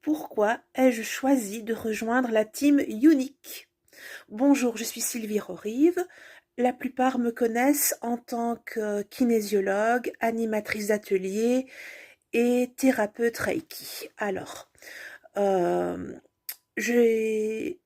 Pourquoi ai-je choisi de rejoindre la team Unique? Bonjour, je suis Sylvie Rorive. La plupart me connaissent en tant que kinésiologue, animatrice d'atelier et thérapeute Reiki. Alors, euh, j'ai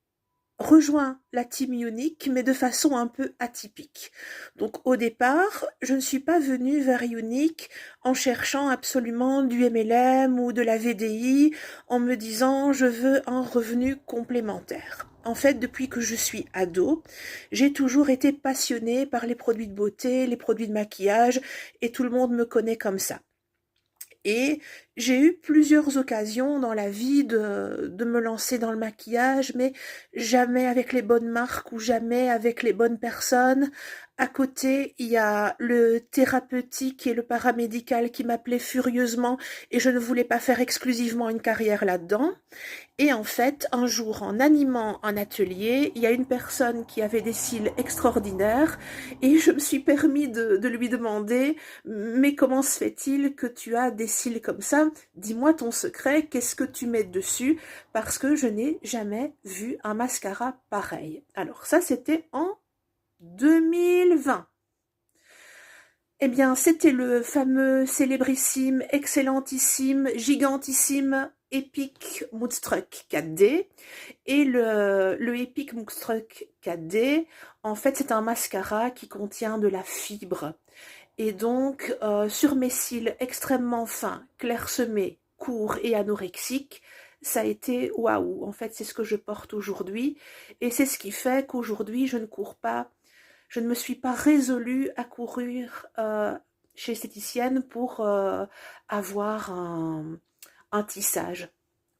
rejoint la team Unique, mais de façon un peu atypique. Donc au départ, je ne suis pas venue vers Unique en cherchant absolument du MLM ou de la VDI, en me disant je veux un revenu complémentaire. En fait, depuis que je suis ado, j'ai toujours été passionnée par les produits de beauté, les produits de maquillage, et tout le monde me connaît comme ça. Et j'ai eu plusieurs occasions dans la vie de me lancer dans le maquillage, mais jamais avec les bonnes marques ou jamais avec les bonnes personnes. À côté, il y a le thérapeutique et le paramédical qui m'appelaient furieusement et je ne voulais pas faire exclusivement une carrière là-dedans. Et en fait, un jour, en animant un atelier, il y a une personne qui avait des cils extraordinaires et je me suis permis de lui demander « Mais comment se fait-il que tu as des cils comme ça? Dis-moi ton secret, qu'est-ce que tu mets dessus? Parce que je n'ai jamais vu un mascara pareil. » Alors ça, c'était en 2020. Eh bien, c'était le fameux, célébrissime, excellentissime, gigantissime Epic Moodstruck 4D. Et le Epic Moodstruck 4D, en fait, c'est un mascara qui contient de la fibre. Et donc, sur mes cils extrêmement fins, clairsemés, courts et anorexiques, ça a été waouh. En fait, c'est ce que je porte aujourd'hui. Et c'est ce qui fait qu'aujourd'hui, je ne me suis pas résolue à courir chez l'esthéticienne pour avoir un tissage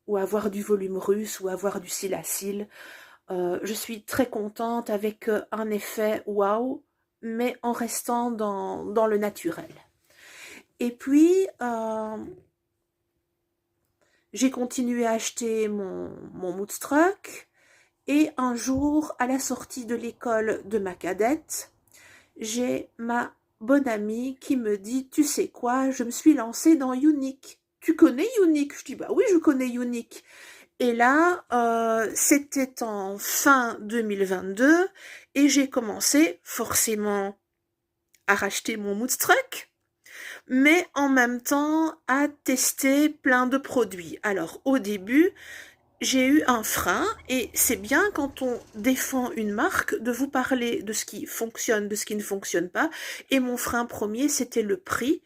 ou avoir du volume russe ou avoir du cil à cils. Je suis très contente avec un effet waouh, mais en restant dans le naturel. Et puis, j'ai continué à acheter mon Moodstruck. Et un jour, à la sortie de l'école de ma cadette, j'ai ma bonne amie qui me dit « Tu sais quoi, je me suis lancée dans Unique. Tu connais Unique ?» Je dis « Bah oui, je connais Unique. » Et là, c'était en fin 2022 et j'ai commencé forcément à racheter mon Moodstruck, mais en même temps à tester plein de produits. Alors au début, j'ai eu un frein et c'est bien quand on défend une marque de vous parler de ce qui fonctionne, de ce qui ne fonctionne pas. Et mon frein premier, c'était le prix.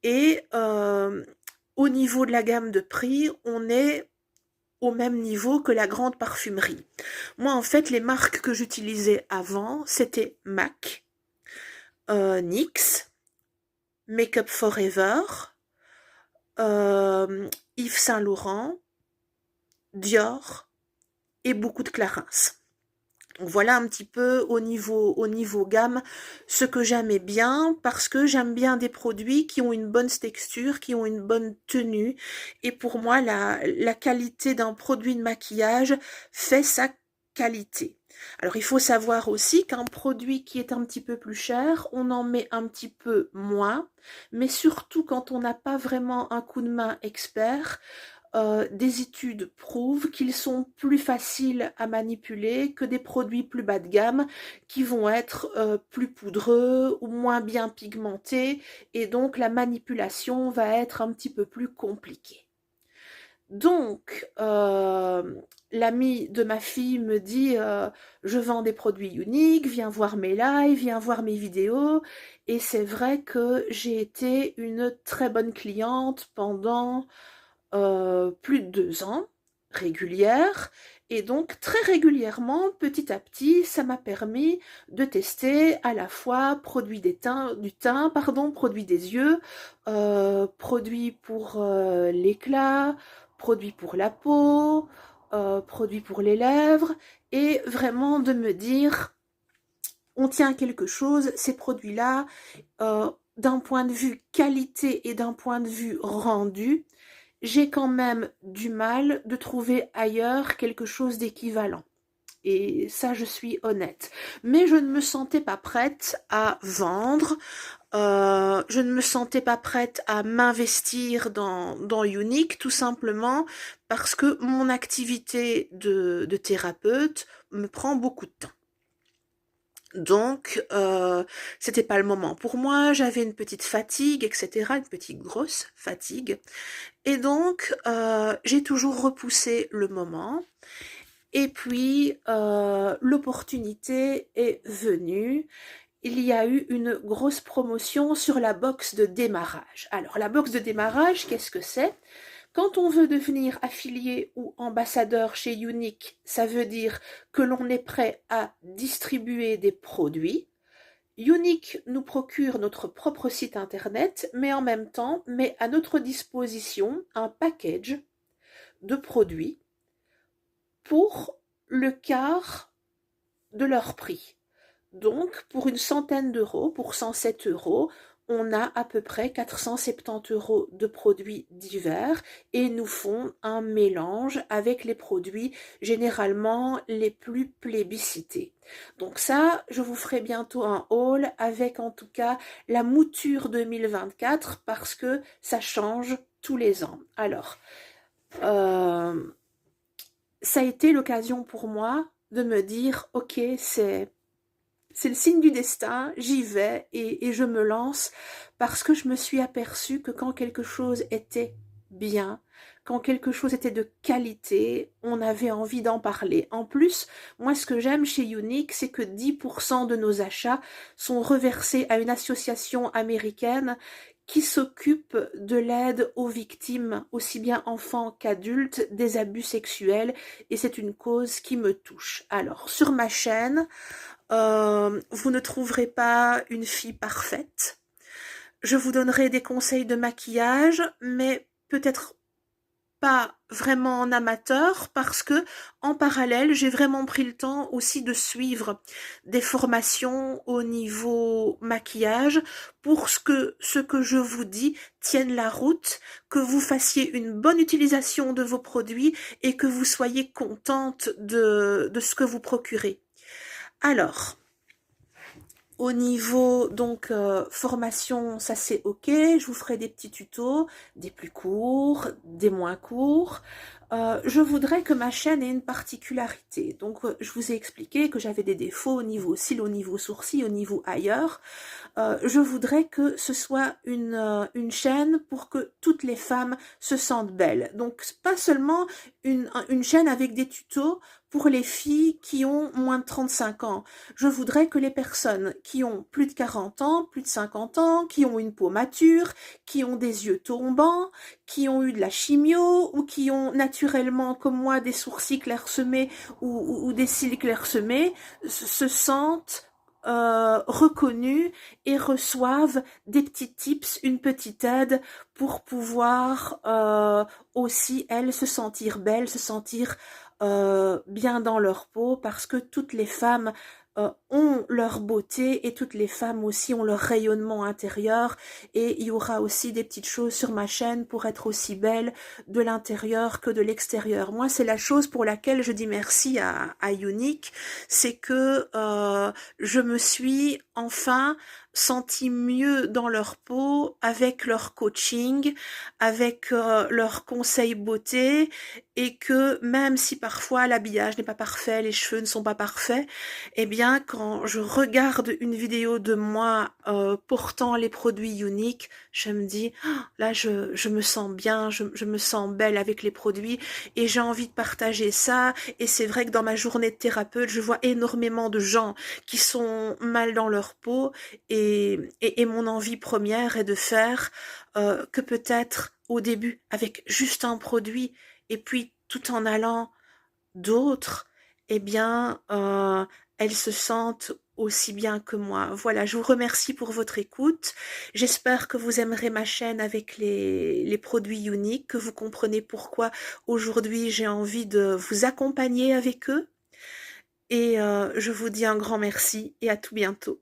Et au niveau de la gamme de prix, on est au même niveau que la grande parfumerie. Moi, en fait, les marques que j'utilisais avant, c'était MAC, NYX, Make Up Forever, Yves Saint Laurent, Dior et beaucoup de Clarins. Donc voilà un petit peu au niveau gamme ce que j'aimais bien, parce que j'aime bien des produits qui ont une bonne texture, qui ont une bonne tenue. Et pour moi, la qualité d'un produit de maquillage fait sa qualité. Alors il faut savoir aussi qu'un produit qui est un petit peu plus cher, on en met un petit peu moins, mais surtout quand on n'a pas vraiment un coup de main expert, des études prouvent qu'ils sont plus faciles à manipuler que des produits plus bas de gamme qui vont être plus poudreux ou moins bien pigmentés, et donc la manipulation va être un petit peu plus compliquée. Donc, l'ami de ma fille me dit je vends des produits uniques, viens voir mes lives, viens voir mes vidéos. Et c'est vrai que j'ai été une très bonne cliente pendant plus de 2 ans, régulière. Et donc très régulièrement, petit à petit, ça m'a permis de tester à la fois produits du teint, produits des yeux, produits pour l'éclat, produits pour la peau, produits pour les lèvres, et vraiment de me dire on tient quelque chose, ces produits-là, d'un point de vue qualité et d'un point de vue rendu, j'ai quand même du mal de trouver ailleurs quelque chose d'équivalent. Et ça, je suis honnête. Mais je ne me sentais pas prête à vendre Je ne me sentais pas prête à m'investir dans Unique, tout simplement parce que mon activité de thérapeute me prend beaucoup de temps. Donc, c'était pas le moment pour moi, j'avais une petite fatigue, etc., une petite grosse fatigue. Et donc, j'ai toujours repoussé le moment. Et puis, l'opportunité est venue. Il y a eu une grosse promotion sur la box de démarrage. Alors, la box de démarrage, qu'est-ce que c'est? Quand on veut devenir affilié ou ambassadeur chez Unique, ça veut dire que l'on est prêt à distribuer des produits. Unique nous procure notre propre site internet, mais en même temps met à notre disposition un package de produits pour le quart de leur prix. Donc, pour une centaine d'euros, pour 107 euros, on a à peu près 470 euros de produits divers et nous font un mélange avec les produits généralement les plus plébiscités. Donc ça, je vous ferai bientôt un haul avec en tout cas la mouture 2024 parce que ça change tous les ans. Alors, ça a été l'occasion pour moi de me dire, ok, c'est le signe du destin, j'y vais et je me lance parce que je me suis aperçue que quand quelque chose était bien, quand quelque chose était de qualité, on avait envie d'en parler. En plus, moi ce que j'aime chez Unique, c'est que 10% de nos achats sont reversés à une association américaine qui s'occupe de l'aide aux victimes, aussi bien enfants qu'adultes, des abus sexuels, et c'est une cause qui me touche. Alors, sur ma chaîne, vous ne trouverez pas une fille parfaite. Je vous donnerai des conseils de maquillage, mais peut-être pas vraiment en amateur parce que en parallèle, j'ai vraiment pris le temps aussi de suivre des formations au niveau maquillage pour ce que je vous dis tienne la route, que vous fassiez une bonne utilisation de vos produits et que vous soyez contente de ce que vous procurez. Alors, au niveau donc formation, ça c'est ok, je vous ferai des petits tutos, des plus courts, des moins courts. Je voudrais que ma chaîne ait une particularité. Donc je vous ai expliqué que j'avais des défauts au niveau cils, au niveau sourcils, au niveau ailleurs. Je voudrais que ce soit une chaîne pour que toutes les femmes se sentent belles. Donc pas seulement une chaîne avec des tutos pour les filles qui ont moins de 35 ans. Je voudrais que les personnes qui ont plus de 40 ans, plus de 50 ans, qui ont une peau mature, qui ont des yeux tombants, qui ont eu de la chimio ou qui ont naturellement, comme moi, des sourcils clairsemés ou des cils clairsemés, se sentent reconnus et reçoivent des petits tips, une petite aide pour pouvoir aussi, elles, se sentir belles, se sentir bien dans leur peau, parce que toutes les femmes ont leur beauté et toutes les femmes aussi ont leur rayonnement intérieur, et il y aura aussi des petites choses sur ma chaîne pour être aussi belle de l'intérieur que de l'extérieur. Moi, c'est la chose pour laquelle je dis merci à Unique, c'est que je me suis enfin sentie mieux dans leur peau avec leur coaching, avec leurs conseils beauté, et que même si parfois l'habillage n'est pas parfait, les cheveux ne sont pas parfaits, eh bien quand je regarde une vidéo de moi portant les produits Unique, je me dis oh, là je me sens bien, je me sens belle avec les produits et j'ai envie de partager ça. Et c'est vrai que dans ma journée de thérapeute, je vois énormément de gens qui sont mal dans leur peau, et mon envie première est de faire que peut-être au début avec juste un produit, et puis tout en allant d'autres, eh bien elles se sentent aussi bien que moi. Voilà, je vous remercie pour votre écoute. J'espère que vous aimerez ma chaîne avec les produits Unique, que vous comprenez pourquoi aujourd'hui j'ai envie de vous accompagner avec eux. Et je vous dis un grand merci et à tout bientôt.